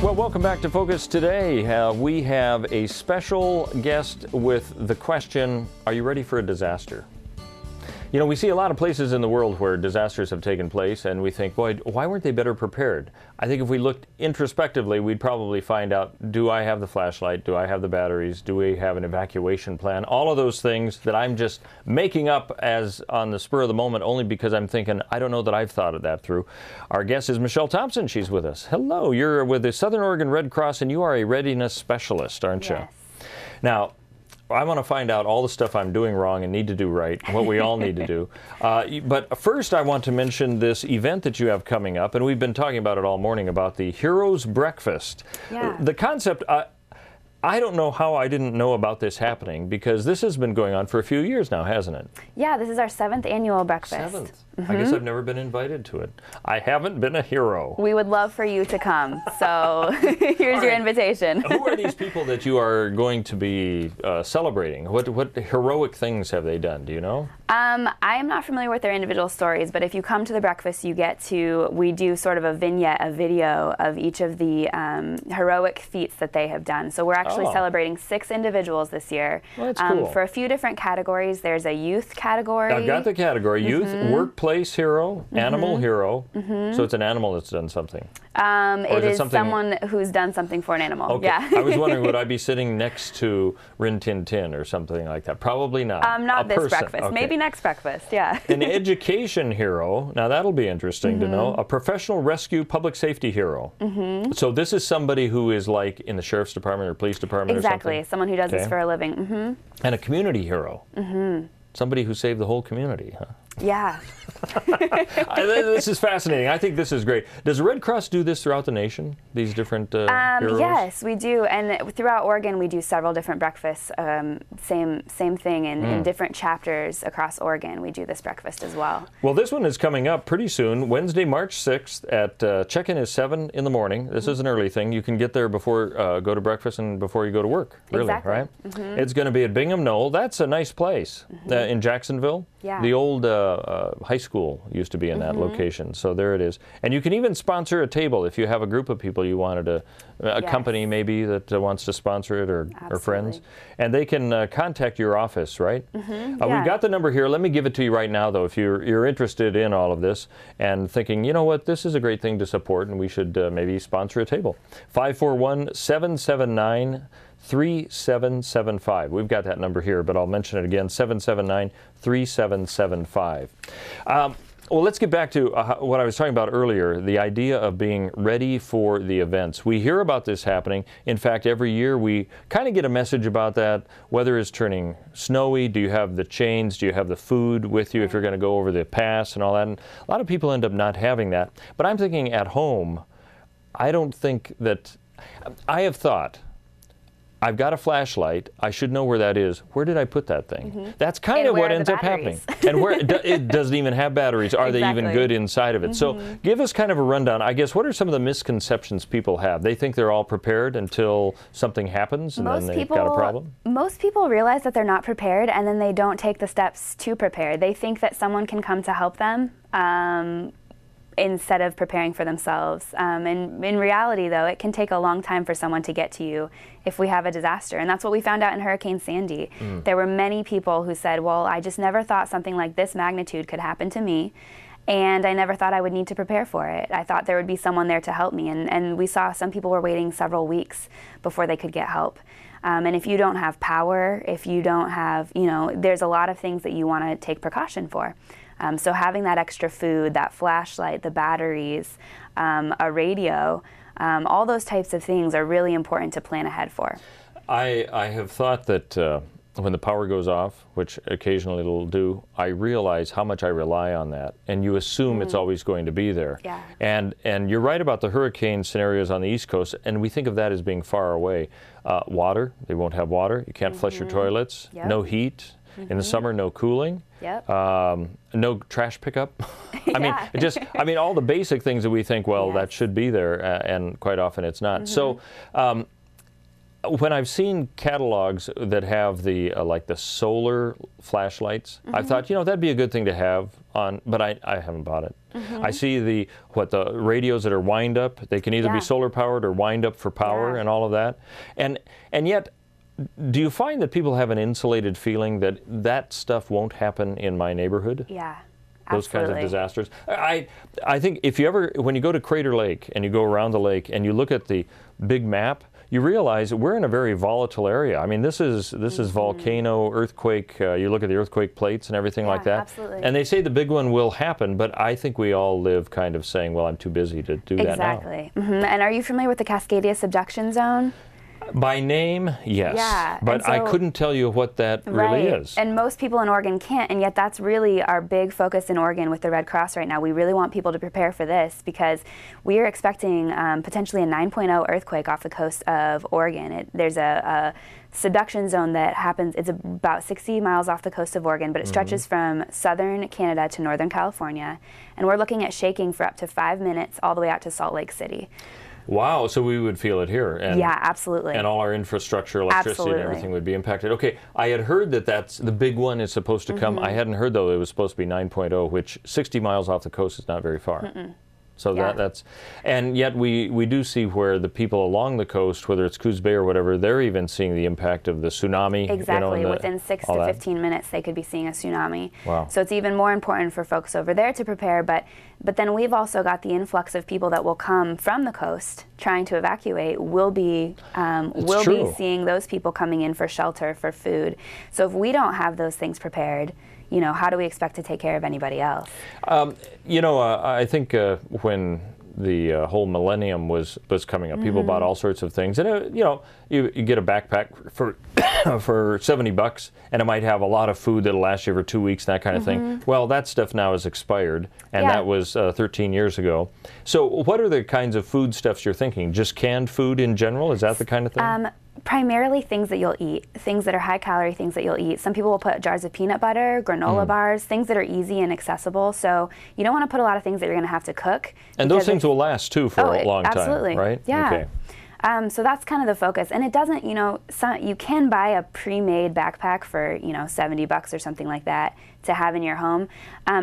Well, welcome back to Focus today. We have a special guest with the question, are you ready for a disaster? You know, we see a lot of places in the world where disasters have taken place, and we think, boy, why weren't they better prepared? I think if we looked introspectively, we'd probably find out, do I have the flashlight? Do I have the batteries? Do we have an evacuation plan? All of those things that I'm just making up as on the spur of the moment, only because I'm thinking, I don't know that I've thought of that through. Our guest is Michelle Thompson. She's with us. Hello, you're with the Southern Oregon Red Cross, and you are a readiness specialist, aren't you? Yes. Now, I want to find out all the stuff I'm doing wrong and need to do right, what we all need to do. But first, I want to mention this event that you have coming up, and we've been talking about it all morning, about the Heroes Breakfast. Yeah. The concept, I don't know how I didn't know about this happening, because this has been going on for a few years now, hasn't it? Yeah, this is our 7th annual breakfast. 7th. I guess I've never been invited to it. I haven't been a hero. We would love for you to come, so here's your invitation. Who are these people that you are going to be celebrating? What heroic things have they done? Do you know? I am not familiar with their individual stories, but if you come to the breakfast, we do sort of a vignette, a video of each of the heroic feats that they have done. So we're actually celebrating 6 individuals this year. Well, that's cool. For a few different categories. There's a youth category. I've got the category. Youth, workplace hero, animal hero. So it's an animal that's done something. It is someone who's done something for an animal. Okay. Yeah. I was wondering, would I be sitting next to Rin Tin Tin or something like that? Probably not. Not this person. breakfast. Okay. Maybe next breakfast, yeah. An education hero. Now that'll be interesting to know. A professional rescue public safety hero. So this is somebody who is like in the sheriff's department or police department or something? Exactly. Someone who does this for a living. And a community hero. Somebody who saved the whole community, huh? Yeah. This is fascinating. I think this is great. Does the Red Cross do this throughout the nation, these different heroes? Yes, we do. And throughout Oregon, we do several different breakfasts. Same thing in different chapters across Oregon. We do this breakfast as well. Well, this one is coming up pretty soon, Wednesday, March 6th at check-in is 7 in the morning. This is an early thing. You can get there before go to breakfast and before you go to work, really, right? It's going to be at Bingham Knoll. That's a nice place in Jacksonville. Yeah. The old high school used to be in that location, so there it is. And you can even sponsor a table if you have a group of people you wanted to, a company maybe that wants to sponsor it, or friends. And they can contact your office, right? We've got the number here. Let me give it to you right now, though, if you're interested in all of this and thinking, you know what, this is a great thing to support and we should maybe sponsor a table. 541-779-3775. We've got that number here, but I'll mention it again, 779-3775. Well, let's get back to what I was talking about earlier, the idea of being ready for the events. We hear about this happening. In fact, every year we kind of get a message about that. Weather is turning snowy. Do you have the chains? Do you have the food with you if you're going to go over the pass and all that? And a lot of people end up not having that. But I'm thinking at home, I don't think that, I have thought, I've got a flashlight. I should know where that is. Where did I put that thing? That's kind of what ends up happening. And where it doesn't even have batteries. Are they even good inside of it? So give us kind of a rundown. I guess, what are some of the misconceptions people have? They think they're all prepared until something happens and then they've got a problem? Most people realize that they're not prepared, and then they don't take the steps to prepare. They think that someone can come to help them instead of preparing for themselves. And in reality, though, it can take a long time for someone to get to you if we have a disaster. And that's what we found out in Hurricane Sandy. There were many people who said, well, I just never thought something like this magnitude could happen to me, and I never thought I would need to prepare for it. I thought there would be someone there to help me. And we saw some people were waiting several weeks before they could get help. And if you don't have power, if you don't have, there's a lot of things that you want to take precaution for. So having that extra food, that flashlight, the batteries, a radio, all those types of things are really important to plan ahead for. I have thought that when the power goes off, which occasionally it'll do, I realize how much I rely on that. And you assume it's always going to be there. Yeah. And you're right about the hurricane scenarios on the East Coast, and we think of that as being far away. Water, they won't have water. You can't flush your toilets. No heat. In the summer, no cooling. No trash pickup. I mean, all the basic things that we think, well, that should be there, and quite often it's not. So when I've seen catalogs that have the like the solar flashlights, I've thought, you know, that'd be a good thing to have on, but I haven't bought it. I see the radios that are wind up. They can either be solar powered or wind up for power and all of that. And yet, do you find that people have an insulated feeling that that stuff won't happen in my neighborhood? Yeah. Those kinds of disasters. I think if you ever, when you go to Crater Lake and you go around the lake and you look at the big map, you realize that we're in a very volatile area. I mean, this is volcano, earthquake. You look at the earthquake plates and everything like that. Absolutely. And they say the big one will happen, but I think we all live kind of saying, well, I'm too busy to do that now. Exactly. And are you familiar with the Cascadia subduction zone? By name, yes. Yeah, but I couldn't tell you what that really is. And most people in Oregon can't, and yet that's really our big focus in Oregon with the Red Cross right now. We really want people to prepare for this because we are expecting potentially a 9.0 earthquake off the coast of Oregon. There's a subduction zone that happens, it's about 60 miles off the coast of Oregon, but it stretches from southern Canada to northern California, and we're looking at shaking for up to 5 minutes all the way out to Salt Lake City. Wow, so we would feel it here. And, yeah, absolutely. And all our infrastructure, electricity, and everything would be impacted. Okay, I had heard that that's the big one is supposed to come. I hadn't heard, though, it was supposed to be 9.0, which 60 miles off the coast is not very far. So that's, and yet we do see where the people along the coast, whether it's Coos Bay or whatever, they're even seeing the impact of the tsunami. Exactly, you know, within 6 to 15 minutes they could be seeing a tsunami. Wow. So it's even more important for folks over there to prepare, but then we've also got the influx of people that will come from the coast trying to evacuate. We'll be seeing those people coming in for shelter, for food. So if we don't have those things prepared, you know, how do we expect to take care of anybody else? You know, I think when the whole millennium was coming up, people bought all sorts of things, and you know, you get a backpack for for $70, and it might have a lot of food that'll last you for 2 weeks, that kind of thing. Well, that stuff now is expired, and that was 13 years ago. So, what are the kinds of foodstuffs you're thinking? Just canned food in general? Is that the kind of thing? Primarily things that you'll eat, things that are high calorie, things that you'll eat. Some people will put jars of peanut butter, granola bars, things that are easy and accessible. So you don't want to put a lot of things that you're going to have to cook. And those things will last too for a long absolutely. time, right? Yeah. Okay. So that's kind of the focus, and it doesn't, you know, you can buy a pre-made backpack for, you know, $70 or something like that to have in your home.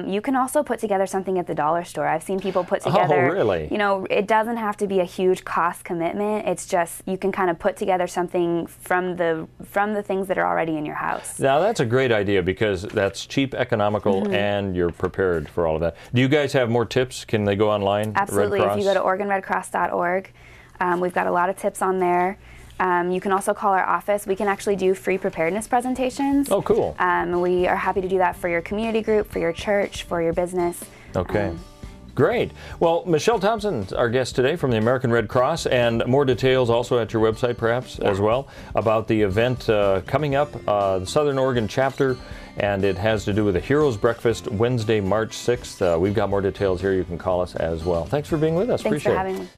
You can also put together something at the dollar store. I've seen people put together, really? You know, it doesn't have to be a huge cost commitment. It's just you can kind of put together something from the things that are already in your house. Now that's a great idea because that's cheap, economical, and you're prepared for all of that. Do you guys have more tips? Can they go online? Absolutely. If you go to OregonRedCross.org. We've got a lot of tips on there. You can also call our office. We can actually do free preparedness presentations. Oh, cool. We are happy to do that for your community group, for your church, for your business. Okay. Great. Well, Michelle Thompson, our guest today from the American Red Cross, and more details also at your website perhaps as well about the event coming up, the Southern Oregon chapter, and it has to do with the Heroes Breakfast Wednesday, March 6th. We've got more details here. You can call us as well. Thanks for being with us. Thanks Appreciate for having me.